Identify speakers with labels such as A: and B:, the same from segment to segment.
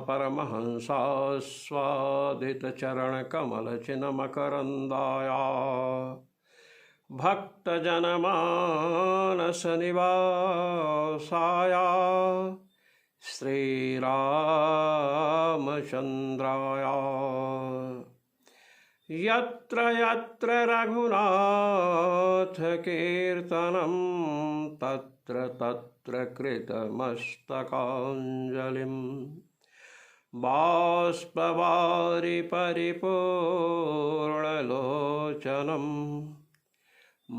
A: परमहंसास्वादितचरणकमलचिन्मकरन्दाया भक्तजनमानसनिवासाया श्रीरामचन्द्राया यत्र यत्र रघुनाथकीर्तनं तत्र तत्र कृतमस्तकाञ्जलिं बाष्पवारि परिपूर्णलोचनं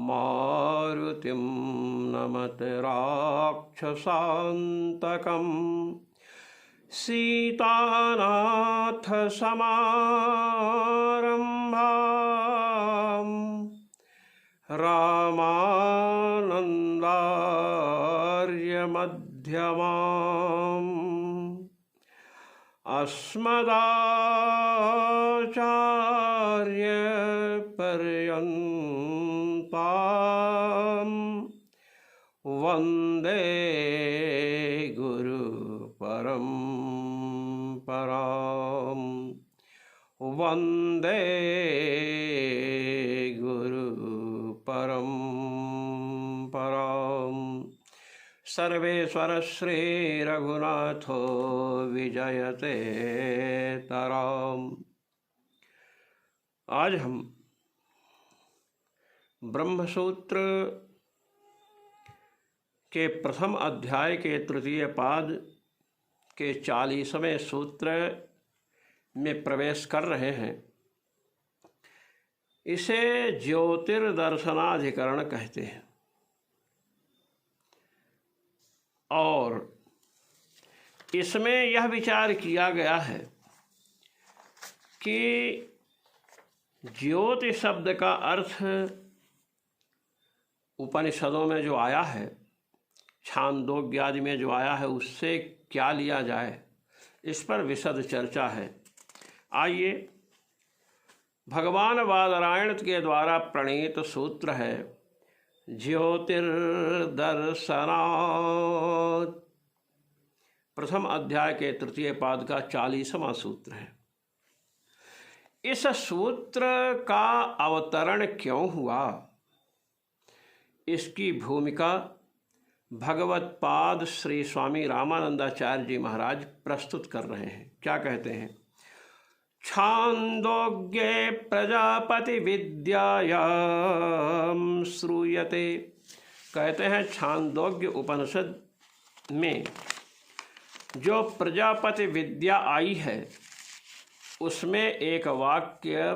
A: मारुतिं नमत राक्षसान्तकं सीतानाथसमारम्भां रामानन्दार्यमध्यमाम् अस्मदाचार्यपर्यन्तां वन्दे गुरुपरम्परां वन्दे गुरुपरम्परां सर्वेश्वर श्री रघुनाथो विजयते तराम। आज हम ब्रह्मसूत्र के प्रथम अध्याय के तृतीय पाद के 40वें सूत्र में प्रवेश कर रहे हैं। इसे ज्योतिर्दर्शनाधिकरण कहते हैं और इसमें यह विचार किया गया है कि ज्योति शब्द का अर्थ उपनिषदों में जो आया है, छांदोग्य आदि में जो आया है, उससे क्या लिया जाए, इस पर विशद चर्चा है। आइए, भगवान बादरायण के द्वारा प्रणीत सूत्र है ज्योतिर्दर्शनात्। प्रथम अध्याय के तृतीय पाद का 40वां सूत्र है। इस सूत्र का अवतरण क्यों हुआ, इसकी भूमिका भगवत पाद श्री स्वामी रामानंदाचार्य जी महाराज प्रस्तुत कर रहे हैं। क्या कहते हैं? छांदोग्ये प्रजापति विद्यायां श्रूयते। कहते हैं छांदोग्य उपनिषद में जो प्रजापति विद्या आई है उसमें एक वाक्य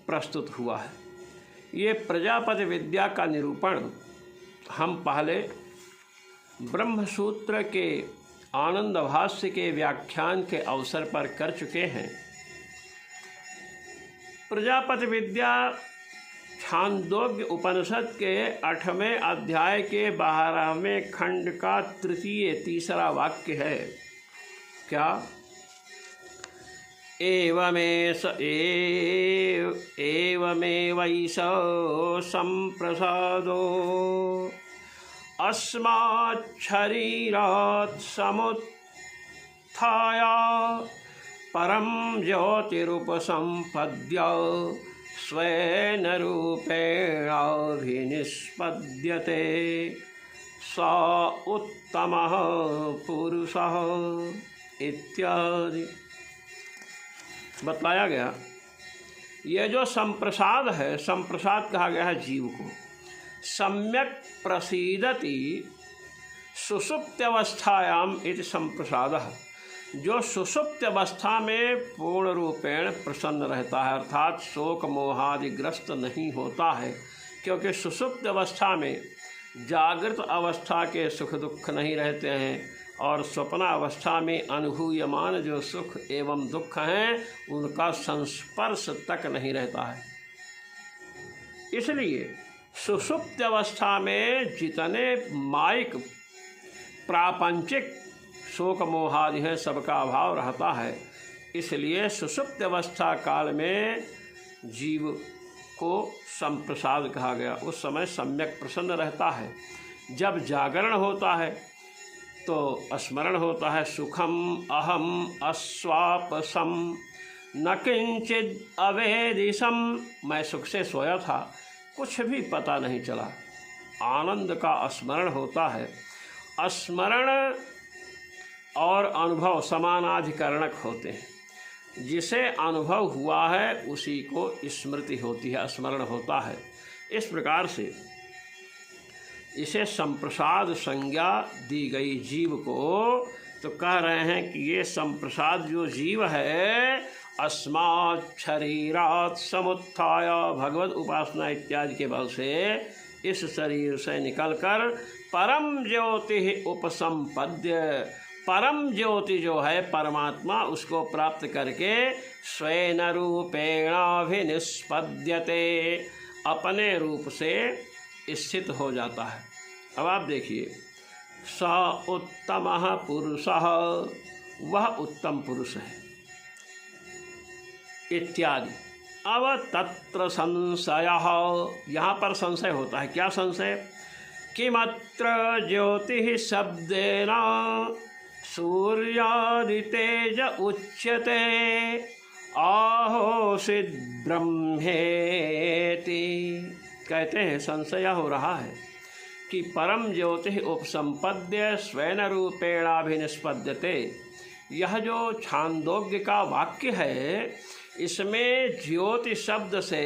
A: प्रस्तुत हुआ है। ये प्रजापति विद्या का निरूपण हम पहले ब्रह्मसूत्र के आनंद भाष्य के व्याख्यान के अवसर पर कर चुके हैं। प्रजापति विद्या छांदोग्य उपनिषद के 8वें अध्याय के 12वें खंड का तीसरा वाक्य है। क्या? एवमेवैष संप्रसादो अस्माच्छरीरात् समुत्थाय परं ज्योतिरुपसंपद्य स्वेन रूपेणाभिनिष्पद्यते स उत्तमः पुरुषः इत्यादि बतलाया गया। यह जो संप्रसाद है, संप्रसाद कहा गया है जीव को। सम्यक प्रसीदति सुषुप्त अवस्थायाम इति संप्रसादः। जो सुषुप्त अवस्था में पूर्ण रूपेण प्रसन्न रहता है, अर्थात शोक मोहादिग्रस्त नहीं होता है, क्योंकि सुषुप्त अवस्था में जागृत अवस्था के सुख दुख नहीं रहते हैं और स्वप्नावस्था में अनुभूयमान जो सुख एवं दुख हैं उनका संस्पर्श तक नहीं रहता है। इसलिए सुषुप्त अवस्था में जितने माइक प्रापंचिक शोक मोहादि हैं सबका अभाव रहता है। इसलिए सुषुप्त अवस्था काल में जीव को संप्रसाद कहा गया। उस समय सम्यक प्रसन्न रहता है। जब जागरण होता है तो स्मरण होता है सुखम अहम अस्वापसम न किंचित अवेदिशम, मैं सुख से सोया था, कुछ भी पता नहीं चला। आनंद का स्मरण होता है। स्मरण और अनुभव समानाधिकरणक होते हैं। जिसे अनुभव हुआ है उसी को स्मृति होती है, स्मरण होता है। इस प्रकार से इसे संप्रसाद संज्ञा दी गई जीव को। तो कह रहे हैं कि ये संप्रसाद जो जीव है, अस्मात् शरीरात् समुत्थाय, भगवत उपासना इत्यादि के बल से इस शरीर से निकलकर परम ज्योति उपसंपद्य, परम ज्योति जो है परमात्मा, उसको प्राप्त करके स्वेन रूपेणाभिनिष्पद्यते, अपने रूप से स्थित हो जाता है। अब आप देखिए, स उत्तमः पुरुषः, वह उत्तम पुरुष है इत्यादि। अब तत्र संशयः, यहाँ पर संशय होता है। क्या संशय? किमत्र ज्योतिः शब्देन सूर्यादितेज उच्यते आहोषित ब्रह्मेति। कहते हैं संशय हो रहा है कि परम ज्योति उपसंपद्य स्वेन रूपेणाभिनिष्पद्यते, यह जो छांदोग्य का वाक्य है, इसमें ज्योति शब्द से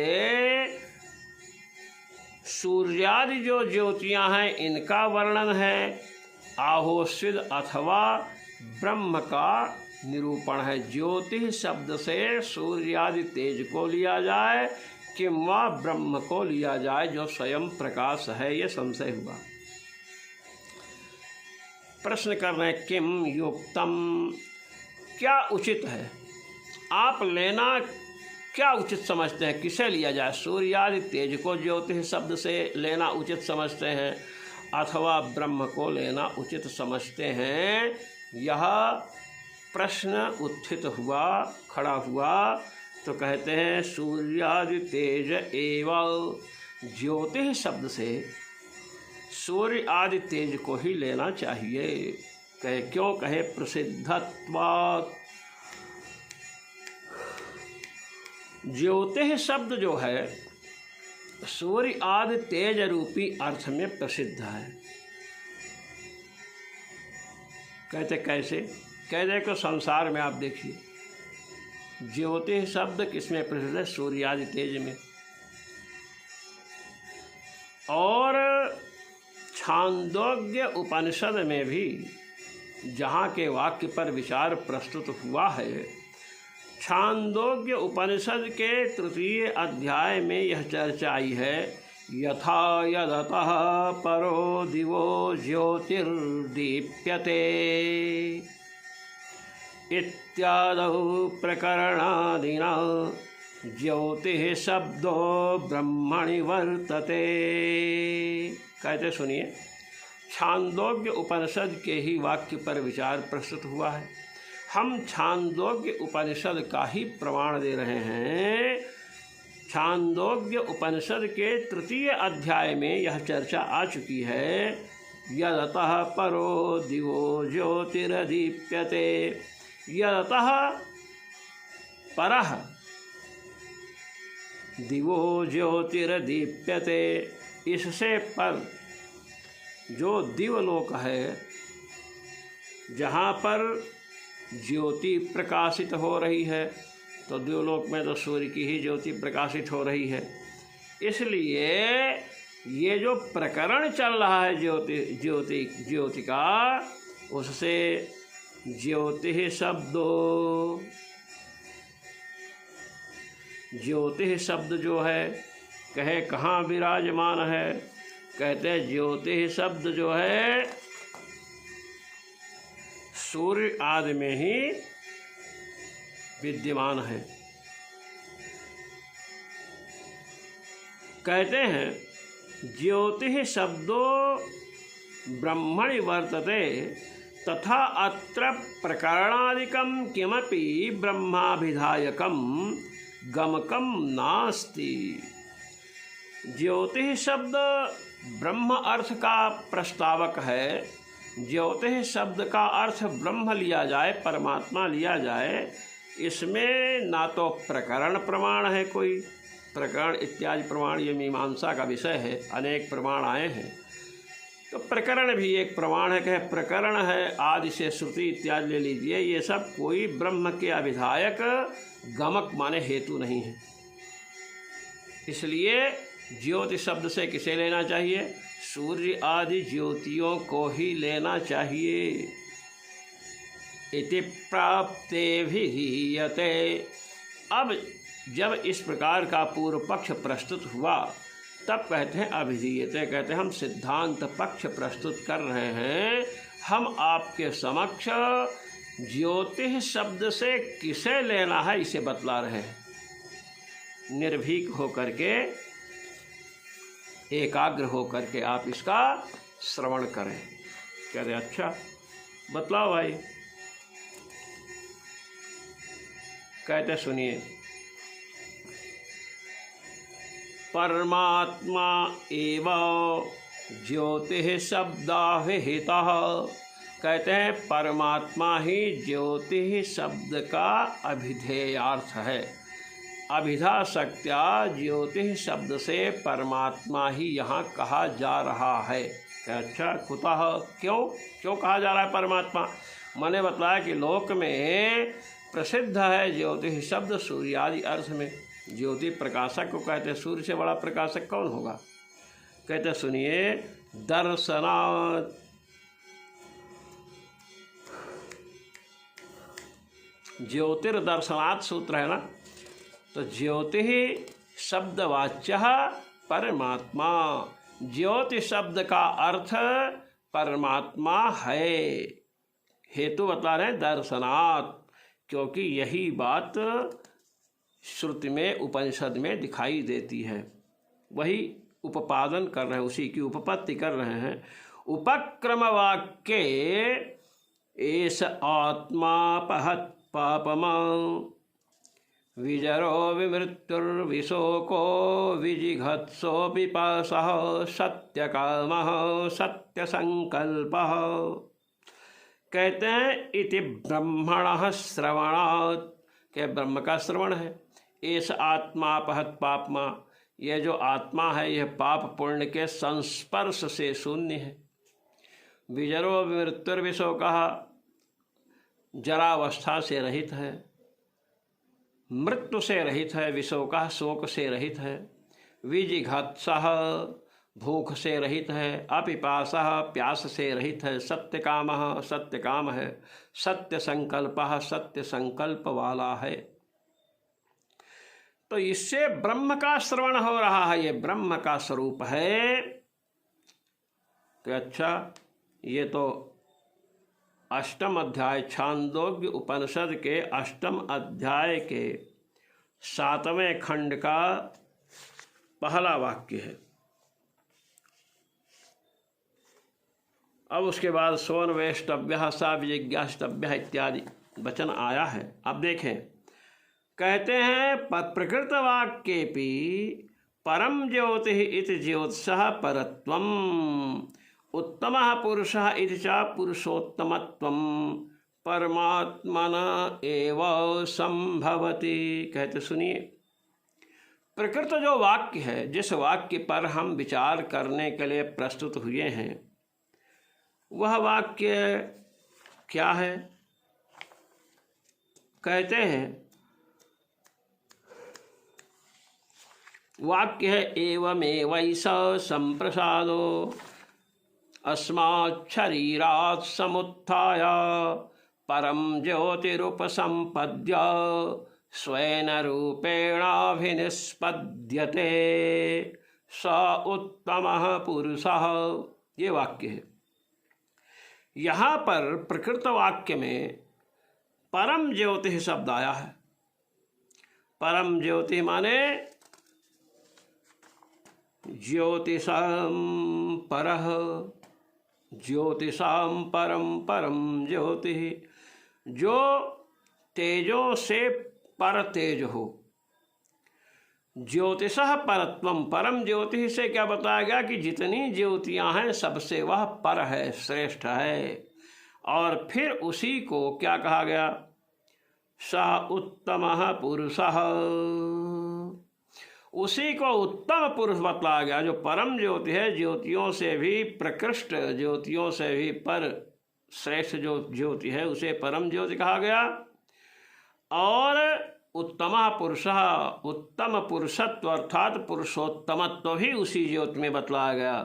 A: सूर्यादि जो ज्योतियां हैं इनका वर्णन है, आहोषित अथवा ब्रह्म का निरूपण है। ज्योति शब्द से सूर्यादि तेज को लिया जाए किंवा ब्रह्म को लिया जाए जो स्वयं प्रकाश है, ये संशय हुआ। प्रश्न कर रहे हैं किम युक्तम, क्या उचित है? आप लेना क्या उचित समझते हैं? किसे लिया जाए? सूर्यादि तेज को ज्योति शब्द से लेना उचित समझते हैं अथवा ब्रह्म को लेना उचित समझते हैं? यह प्रश्न उत्थित हुआ, खड़ा हुआ। तो कहते हैं सूर्यादि तेज एवं, ज्योति शब्द से सूर्य आदि तेज को ही लेना चाहिए। कहे क्यों? कहे प्रसिद्धत्वात्। ज्योति शब्द जो है सूर्य आदि तेज रूपी अर्थ में प्रसिद्ध है। कहते कैसे? कहते कि संसार में आप देखिए, ज्योति शब्द किसमें प्रसिद्ध है? सूर्य आदि तेज में। और छांदोग्य उपनिषद में भी जहाँ के वाक्य पर विचार प्रस्तुत हुआ है, छांदोग्य उपनिषद के 3 अध्याय में यह चर्चा आई है, यथा यदतः परो दिवो ज्योतिर्दीप्यते इत्यादौ प्रकरणादिना ज्योतिः शब्दो ब्रह्मणि वर्तते। कहते सुनिए, छांदोग्य उपनिषद के ही वाक्य पर विचार प्रस्तुत हुआ है। हम छांदोग्य उपनिषद का ही प्रमाण दे रहे हैं। छांदोग्य उपनिषद के 3 अध्याय में यह चर्चा आ चुकी है, यदतः परो दिवो ज्योतिरदीप्यते। यदतः परः दिवो ज्योतिरदीप्यते, इससे पर जो दिवलोक है, जहाँ पर ज्योति प्रकाशित हो रही है, तो दिवलोक में तो सूर्य की ही ज्योति प्रकाशित हो रही है। इसलिए ये जो प्रकरण चल रहा है ज्योति का, उससे ज्योति शब्दो, ज्योति शब्द जो है कहे कहाँ विराजमान है? कहते हैं ज्योति शब्द जो है सूर्य आदि में ही विद्यमान है। कहते हैं ज्योति शब्दो ब्रह्मणि वर्तते तथा अत्र प्रकरणादिकं किमपि ब्रह्माभिधायकं गमकं नास्ति। ज्योति शब्द ब्रह्म अर्थ का प्रस्तावक है, ज्योतिष शब्द का अर्थ ब्रह्म लिया जाए, परमात्मा लिया जाए, इसमें ना तो प्रकरण प्रमाण है, कोई प्रकरण इत्यादि प्रमाण, ये मीमांसा का विषय है, अनेक प्रमाण आए हैं। तो प्रकरण भी एक प्रमाण है, कहे प्रकरण है, आदि से श्रुति इत्यादि ले लीजिए, ये सब कोई ब्रह्म के अभिधायक गमक माने हेतु नहीं है। इसलिए ज्योति शब्द से किसे लेना चाहिए? सूर्य आदि ज्योतियों को ही लेना चाहिए। इति प्राप्ते विहीयते। अब जब इस प्रकार का पूर्व पक्ष प्रस्तुत हुआ तब कहते हैं अभिधीयते, कहते हैं हम सिद्धांत पक्ष प्रस्तुत कर रहे हैं। हम आपके समक्ष ज्योतिष शब्द से किसे लेना है इसे बतला रहे हैं। निर्भीक होकर के, एकाग्र होकर के आप इसका श्रवण करें। कहते अच्छा बतलाओ भाई। कहते सुनिए, परमात्मा एव ज्योतिः शब्दाभिहितः। कहते हैं परमात्मा ही ज्योतिः शब्द का अभिधेयार्थ है। अभिधा शक्त्या ज्योतिः शब्द से परमात्मा ही यहाँ कहा जा रहा है। अच्छा कुतः, क्यों कहा जा रहा है परमात्मा? मैंने बताया कि लोक में प्रसिद्ध है ज्योतिः शब्द सूर्य आदि अर्थ में। ज्योति प्रकाशक को कहते हैं, सूर्य से बड़ा प्रकाशक कौन होगा? कहते सुनिए, दर्शनात्। ज्योतिर्दर्शनात् सूत्र है ना, तो ज्योति शब्दवाच्य परमात्मा। ज्योति शब्द का अर्थ परमात्मा है। हेतु बता रहे हैं दर्शनात्, क्योंकि यही बात श्रुति में उपनिषद में दिखाई देती है। वही उपादन कर रहे हैं, उसी की उपपत्ति कर रहे हैं। उपक्रम वाक्य एष आत्मापहत् पापमा विजरो विमृत्युर्विशोको विजिघत्सो पिपासः सत्यकामः सत्यसंकल्पः। कहते हैं इति ब्रह्मणः श्रवणात्, के ब्रह्म का श्रवण है। एष आत्मापहत् पापमा, यह जो आत्मा है यह पाप पुण्य के संस्पर्श से शून्य है। विजरो मृत्युर्विशोकः, जरावस्था से रहित है, मृत्यु से रहित है, विशोकः शोक से रहित है, विजिघत्सः भूख से रहित है, अपिपासः प्यास से रहित है, सत्यकामः सत्य काम है, सत्य संकल्पः सत्य संकल्प वाला है। तो इससे ब्रह्म का श्रवण हो रहा है, ये ब्रह्म का स्वरूप है। तो अच्छा, ये तो अष्टम अध्याय छांदोग्य उपनिषद के अष्टम अध्याय के 7वें खंड का पहला वाक्य है। अब उसके बाद सोनवेष्टव्यः सा विजिज्ञास्तव्यः इत्यादि वचन आया है। अब देखें, कहते हैं प्रकृत वाक्येपि परम ज्योतिः इति ज्योतिषः परत्वम् उत्तमः पुरुषः इति च पुरुषोत्तमत्वं परमात्मन एव संभवति। कहते सुनिए, प्रकृत जो वाक्य है, जिस वाक्य पर हम विचार करने के लिए प्रस्तुत हुए हैं, वह वाक्य क्या है? कहते हैं वाक्य है एवमेवैष संप्रसादो अस्मात् शरीरात् समुत्थाय परम ज्योतिरुपसंपद्य स्वेन रूपेणाभिनिष्पद्यते स उत्तमः पुरुषः। ये वाक्य है। यहाँ पर प्रकृत वाक्य में परम ज्योति शब्द आया है। परम ज्योति माने ज्योतिषां परः, ज्योतिषां परम परम ज्योति, जो तेजों से पर तेज हो। ज्योतिषः परत्वम, परम ज्योति से क्या बताया गया कि जितनी ज्योतियाँ हैं सबसे वह पर है, श्रेष्ठ है। और फिर उसी को क्या कहा गया, स उत्तमः पुरुषः, उसी को उत्तम पुरुष बतलाया गया। जो परम ज्योति है, ज्योतियों से भी प्रकृष्ट, ज्योतियों से भी पर श्रेष्ठ जो ज्योति है उसे परम ज्योति कहा गया। और उत्तमः पुरुषः, उत्तम पुरुषत्व अर्थात पुरुषोत्तमत्व भी उसी ज्योति में बतलाया गया।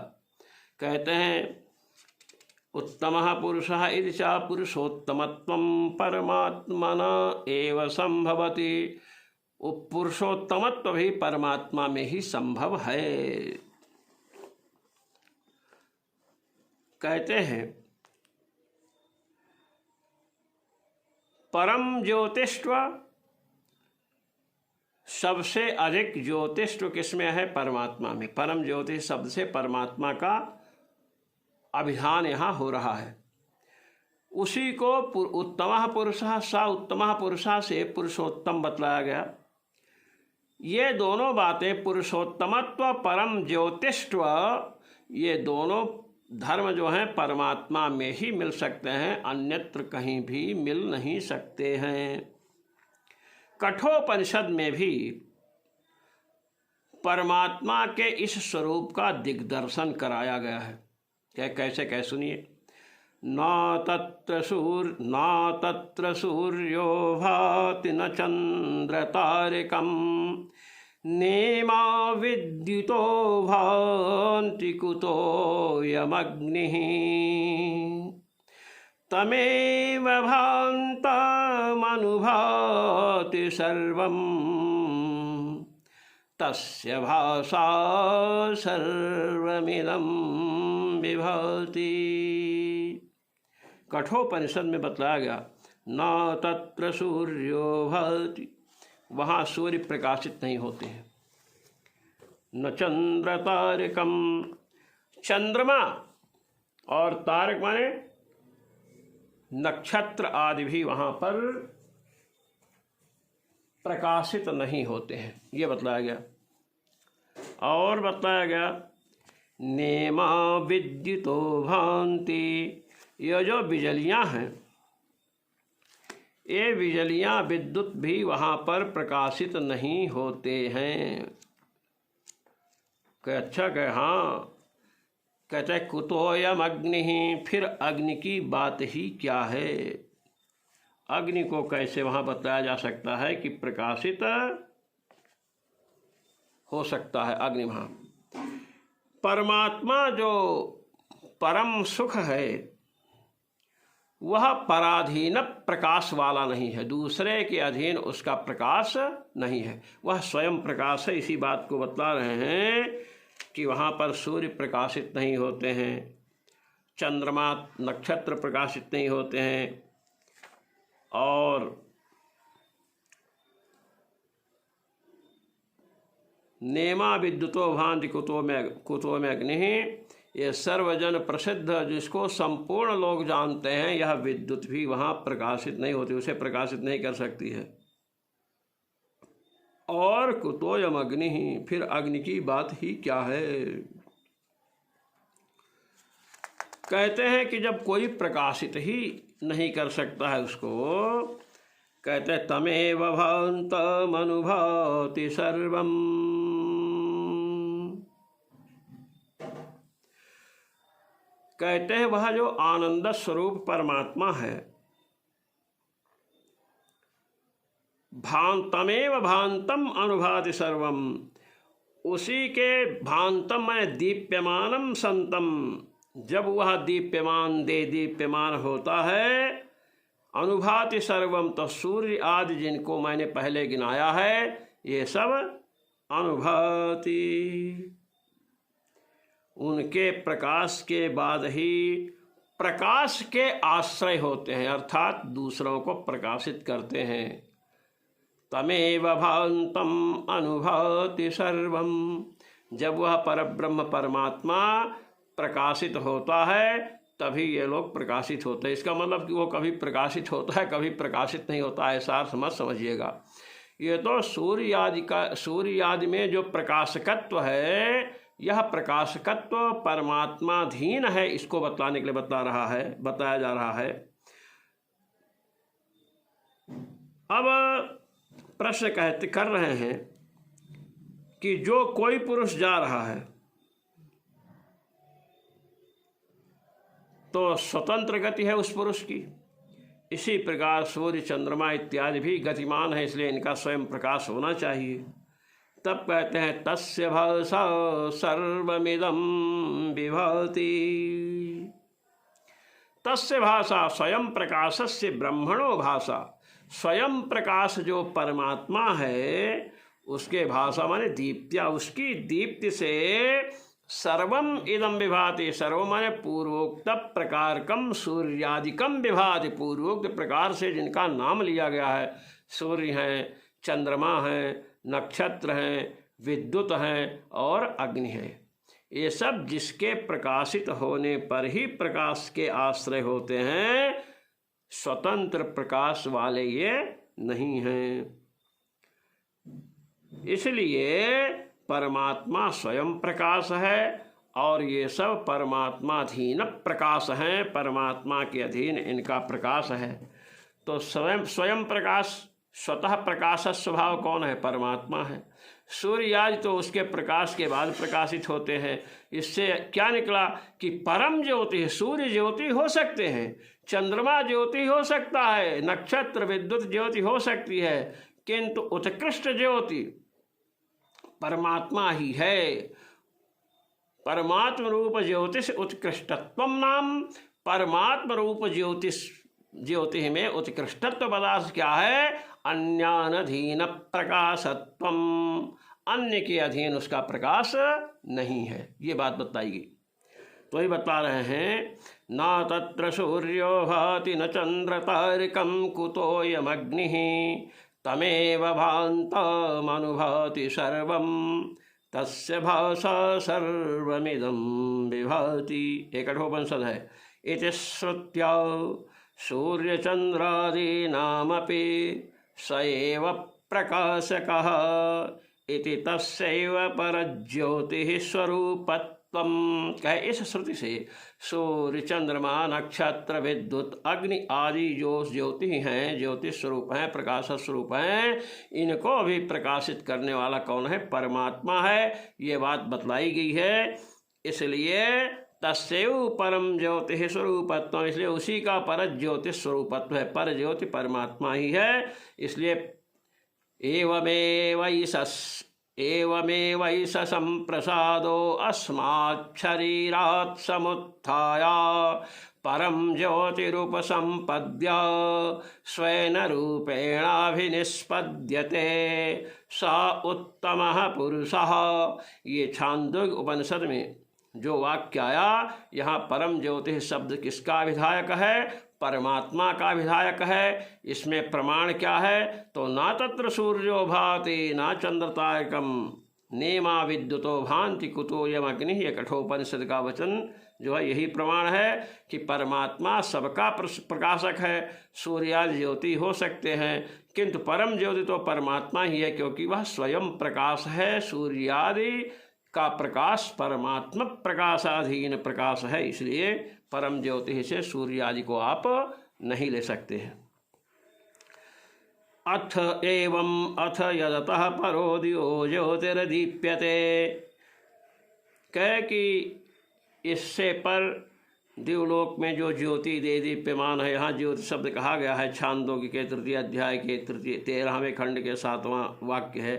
A: कहते हैं उत्तमः पुरुषः इति च पुरुषोत्तमत्वं परमात्मना एव संभवति, पुरुषोत्तमत्व भी परमात्मा में ही संभव है। कहते हैं परम ज्योतिष्व, सबसे अधिक ज्योतिष्व किसमें है, परमात्मा में। परम ज्योति शब्द से परमात्मा का अभिधान यहाँ हो रहा है। उसी को उत्तमः पुरुषः, स उत्तमः पुरुषः से पुरुषोत्तम बतलाया गया। ये दोनों बातें, पुरुषोत्तमत्व परम ज्योतिष्व, ये दोनों धर्म जो हैं परमात्मा में ही मिल सकते हैं, अन्यत्र कहीं भी मिल नहीं सकते हैं। कठोपनिषद में भी परमात्मा के इस स्वरूप का दिग्दर्शन कराया गया है। क्या कैसे कह सुनिए, न तत्र सूर्यो भाति न चंद्र तारकम, नेमा विद्युतो भान्ति कुतोऽयमग्निः, तमेव भान्तमनुभाति सर्वं, तस्य भासा सर्वमिदं विभाति। कठोपनिषद में बतलाया गया न तत्र सूर्यो भाति, वहाँ सूर्य प्रकाशित नहीं होते हैं। न चंद्र तारकम, चंद्रमा और तारक माने नक्षत्र आदि भी वहाँ पर प्रकाशित नहीं होते हैं, ये बतलाया गया। और बताया गया नेमा विद्युतो भान्ति, ये जो बिजलियाँ हैं, ये बिजलियाँ विद्युत भी वहाँ पर प्रकाशित नहीं होते हैं। कह अच्छा कह हाँ, कहते कुतोयम अग्नि, फिर अग्नि की बात ही क्या है। अग्नि को कैसे वहाँ बताया जा सकता है कि प्रकाशित हो सकता है अग्नि वहाँ। परमात्मा जो परम सुख है वह पराधीन प्रकाश वाला नहीं है, दूसरे के अधीन उसका प्रकाश नहीं है, वह स्वयं प्रकाश है। इसी बात को बतला रहे हैं कि वहाँ पर सूर्य प्रकाशित नहीं होते हैं, चंद्रमा नक्षत्र प्रकाशित नहीं होते हैं, और नेमा विद्युतो भान्ति कुतो में अग्नि, ये सर्वजन प्रसिद्ध जिसको संपूर्ण लोग जानते हैं, यह विद्युत भी वहाँ प्रकाशित नहीं होती, उसे प्रकाशित नहीं कर सकती है। और कुतोयम अग्नि ही, फिर अग्नि की बात ही क्या है। कहते हैं कि जब कोई प्रकाशित ही नहीं कर सकता है उसको, कहते हैं तमेव भान्तमनुभाति सर्वम, कहते हैं वह जो आनंद स्वरूप परमात्मा है, भान्तमेव भान्तम अनुभाति सर्वम, उसी के भान्तम में दीप्यमानम संतम, जब वह दीप्यमान दीप्यमान होता है, अनुभाति सर्वम, तो सूर्य आदि जिनको मैंने पहले गिनाया है ये सब अनुभाति, उनके प्रकाश के बाद ही प्रकाश के आश्रय होते हैं, अर्थात दूसरों को प्रकाशित करते हैं। तमेव भान्तम अनुभाति सर्वम, जब वह परब्रह्म परमात्मा प्रकाशित होता है तभी ये लोग प्रकाशित होते हैं। इसका मतलब कि वो कभी प्रकाशित होता है कभी प्रकाशित नहीं होता है, ऐसा अर्थ मत समझिएगा ये तो सूर्य आदि में जो प्रकाशकत्व है, यह प्रकाशकत्व परमात्माधीन है, इसको बतलाने के लिए बताया जा रहा है। अब प्रश्न कर रहे हैं कि जो कोई पुरुष जा रहा है तो स्वतंत्र गति है उस पुरुष की। इसी प्रकार सूर्य चंद्रमा इत्यादि भी गतिमान है, इसलिए इनका स्वयं प्रकाश होना चाहिए। तब कहते हैं तस्य भासा सर्वमिदं विभाति। तस्य भाषा स्वयं प्रकाशस्य ब्रह्मणो भाषा। स्वयं प्रकाश जो परमात्मा है उसके भाषा माने दीप्त्या, उसकी दीप्ति से सर्वम इदम विभाति। सर्व माने पूर्वोक्त प्रकारकम सूर्यादिकम विभाति। पूर्वोक्त प्रकार से जिनका नाम लिया गया है, सूर्य हैं, चंद्रमा हैं, नक्षत्र हैं, विद्युत हैं और अग्नि है, ये सब जिसके प्रकाशित होने पर ही प्रकाश के आश्रय होते हैं, स्वतंत्र प्रकाश वाले ये नहीं हैं। इसलिए परमात्मा स्वयं प्रकाश है और ये सब परमात्माधीन प्रकाश हैं, परमात्मा के अधीन इनका प्रकाश है। तो स्वयं प्रकाश, स्वतः प्रकाश स्वभाव कौन है? परमात्मा है। सूर्य आज तो उसके प्रकाश के बाद प्रकाशित होते हैं। इससे क्या निकला कि परम ज्योति है। सूर्य ज्योति हो सकते हैं, चंद्रमा ज्योति हो सकता है, नक्षत्र विद्युत ज्योति हो सकती है, किंतु उत्कृष्ट ज्योति परमात्मा ही है। परमात्म रूप ज्योतिष उत्कृष्टत्वम नाम। परमात्म रूप ज्योति में उत्कृष्टत्व पदार्थ क्या है? अन्यानधीन प्रकाशत्वम। अन्य के अधीन उसका प्रकाश नहीं है, ये बात बताएगी। तो ये बता रहे हैं ना तत्र सूर्यो भाति न चंद्र तारकम कुतोयमग्निः तमेव भान्तमनुभवति सर्वं तस्य भाषा सर्वमिदं विभाति। एक कठोपनिषद है। इति श्रुत्या सूर्यचंद्रादीनामपि स एव प्रकाशकः इति तस्यैव परज्योतिः स्वरूपत्वम्। कहे इस श्रुति से सूर्य चंद्रमा नक्षत्र विद्युत अग्नि आदि जो ज्योति हैं, ज्योतिष स्वरूप हैं, प्रकाश स्वरूप हैं, इनको भी प्रकाशित करने वाला कौन है? परमात्मा है। ये बात बतलाई गई है। इसलिए तस्यैव परम ज्योति स्वरूपत्व, इसलिए उसी का पर ज्योति स्वरूपत्व है। पर ज्योति परमात्मा ही है। इसलिए एवमेवैष संप्रसादो अस्मात् शरीरात् समुत्थाय परम ज्योतिरुपसंपद्य स्वेन रूपेणाभिनिष्पद्यते स उत्तमः पुरुषः। ये छांदोग्य उपनिषद में जो वाक्य आया, यहाँ परम ज्योति शब्द किसका विधायक है? परमात्मा का विधायक है। इसमें प्रमाण क्या है? तो ना तत्र सूर्यो भाति ना चंद्रतारकम नेमा विद्युतो भांति कुतोयम अग्नि। ये कठोपनिषद का वचन जो है यही प्रमाण है कि परमात्मा सबका प्रकाशक है। सूर्यादि ज्योति हो सकते हैं, किंतु परम ज्योति तो परमात्मा ही है, क्योंकि वह स्वयं प्रकाश है। सूर्यादि का प्रकाश परमात्मा प्रकाशाधीन प्रकाश है। इसलिए परम ज्योति से सूर्य आदि को आप नहीं ले सकते हैं। अथ यदतः परो दिवो ज्योतिर्दीप्यते। कह कि इससे पर दिवलोक में जो ज्योति दे दीप्यमान है। यहाँ ज्योति शब्द कहा गया है छांदोग्य के 3 अध्याय के 13वें खंड के 7वां वाक्य है।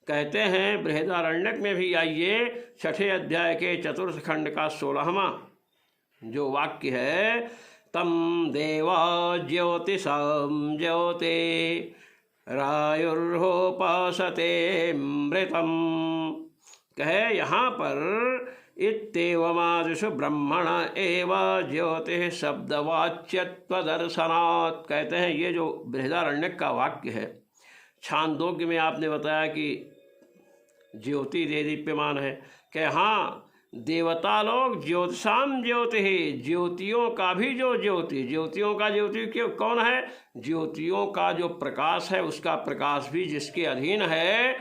A: कहते हैं बृहदारण्यक में भी आइए 6ठे अध्याय के 4th खंड का 16वां जो वाक्य है, तम देवा ज्योतिषं ज्योति रायुर्होपासते मृतम। कहे यहाँ पर इत्येवमादिषु ब्रह्मण एव ज्योति शब्दवाच्यत्व दर्शनात्। कहते हैं ये जो बृहदारण्यक का वाक्य है, छांदोग्य में आपने बताया कि ज्योति दे दीप्यमान है। कि हाँ, देवता लोग ज्योतिषाम ज्योति है, ज्योतियों का भी जो ज्योति, ज्योतियों का ज्योति क्यों कौन है, ज्योतियों का जो प्रकाश है उसका प्रकाश भी जिसके अधीन है,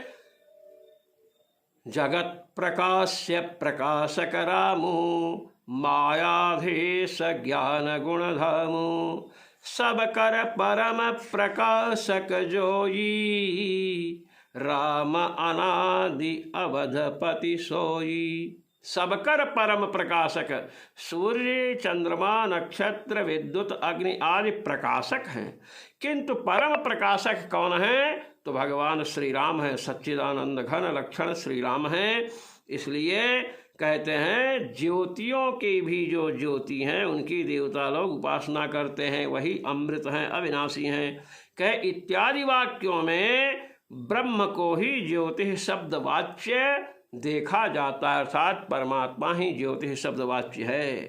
A: जगत प्रकाश्य प्रकाशक रामो मायाधीश ज्ञान गुणधामो सब कर परम प्रकाशक जोई राम अनादि अवधपति सोई। सबकर परम प्रकाशक सूर्य चंद्रमा नक्षत्र विद्युत अग्नि आदि प्रकाशक हैं, किंतु परम प्रकाशक कौन है, तो भगवान श्री राम है, सच्चिदानंद घन लक्षण श्री राम है। इसलिए कहते हैं ज्योतियों की भी जो ज्योति हैं उनकी देवता लोग उपासना करते हैं, वही अमृत हैं, अविनाशी हैं। कह इत्यादि वाक्यों में ब्रह्म को ही ज्योति शब्द वाच्य देखा जाता है, अर्थात परमात्मा ही ज्योति शब्द वाच्य है।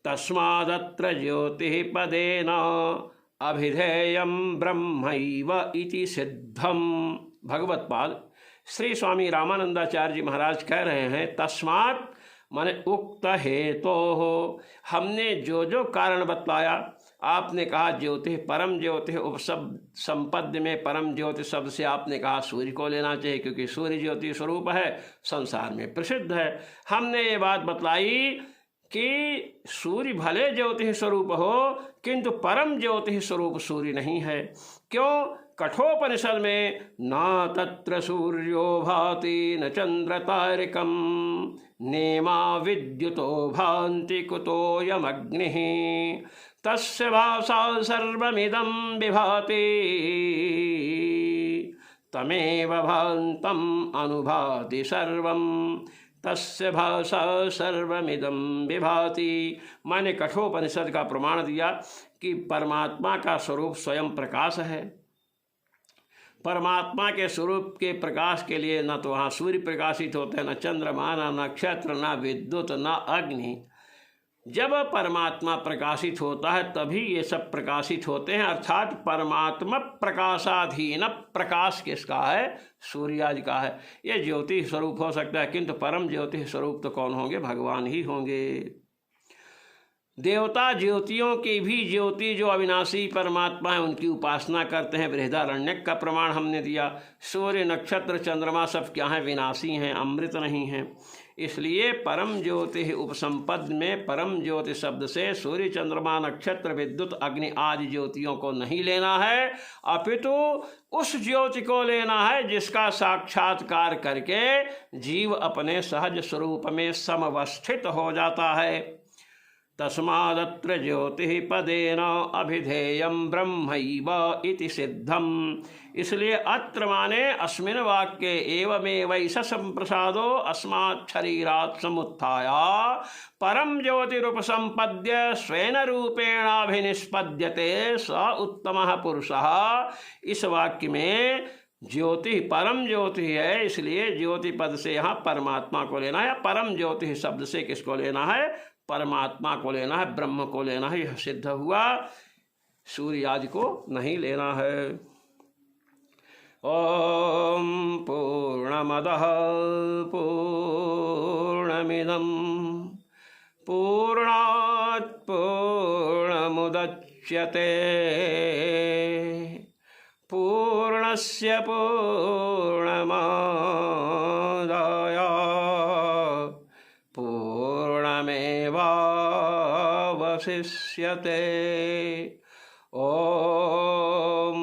A: तस्मादत्र ज्योति पदेन अभिधेयम ब्रह्मैव इति सिद्धम। भगवत पाद श्री स्वामी रामानंदाचार्य जी महाराज कह रहे हैं, तस्मात् माने उक्त हेतु हो, हमने जो जो कारण बतलाया, आपने कहा ज्योति परम ज्योति उपशब्द संपद्य में परम ज्योति शब्द से आपने कहा सूर्य को लेना चाहिए, क्योंकि सूर्य ज्योति स्वरूप है, संसार में प्रसिद्ध है। हमने ये बात बतलाई कि सूर्य भले ज्योति स्वरूप हो किंतु परम ज्योति स्वरूप सूर्य नहीं है। क्यों? कठोपनिषद में न तत्र सूर्यो भाति न चंद्र तारकम नेमा विद्युतो भान्ति कुतोऽयमग्निः तस्य भासा सर्वमिदं विभाति तमेव भान्तम् अनुभाति सर्वं तस्य भाषा सर्वमिदं विभाति। मैंने कठोपनिषद का प्रमाण दिया कि परमात्मा का स्वरूप स्वयं प्रकाश है। परमात्मा के स्वरूप के प्रकाश के लिए न तो वहाँ सूर्य प्रकाशित होते हैं, न चंद्रमा, न नक्षत्र, न विद्युत, न अग्नि। जब परमात्मा प्रकाशित होता है तभी ये सब प्रकाशित होते हैं, अर्थात परमात्मा प्रकाशाधीन प्रकाश किसका है? सूर्याज का है। ये ज्योति स्वरूप हो सकता है, किंतु परम ज्योति स्वरूप तो कौन होंगे? भगवान ही होंगे। देवता ज्योतियों की भी ज्योति जो अविनाशी परमात्मा है उनकी उपासना करते हैं। बृहदारण्यक का प्रमाण हमने दिया। सूर्य नक्षत्र चंद्रमा सब क्या हैं? विनाशी हैं, अमृत नहीं हैं। इसलिए परम ज्योति उपसंपद में परम ज्योति शब्द से सूर्य चंद्रमा नक्षत्र विद्युत अग्नि आदि ज्योतियों को नहीं लेना है, अपितु उस ज्योति को लेना है जिसका साक्षात्कार करके जीव अपने सहज स्वरूप में समवस्थित हो जाता है। तस्मादत्र ज्योति पदेन अभिधेयम ब्रह्मैव इति सिद्धम। इसलिए अत्र माने अस्मिन् वाक्ये एवमेवैष संप्रसादो अस्मात् शरीरात् समुत्थाय परम ज्योतिरुपसंपद्य स्वेन रूपेणाभिनिष्पद्यते स उत्तमः पुरुषः। इस वाक्य में ज्योति परम ज्योति है, इसलिए ज्योति पद से यहाँ परमात्मा को लेना है। परम ज्योति शब्द से किसको लेना है? परमात्मा को लेना है, ब्रह्म को लेना है। यह सिद्ध हुआ, सूर्य आदि को नहीं लेना है। ओम पूर्णमदः पूर्णमिदं पूर्णात् पूर्णमुदच्यते पूर्णस्य पूर्णमादाय पूर्णमेवावशिष्यते। ओम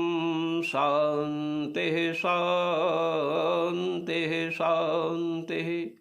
A: शांति शांति शांति।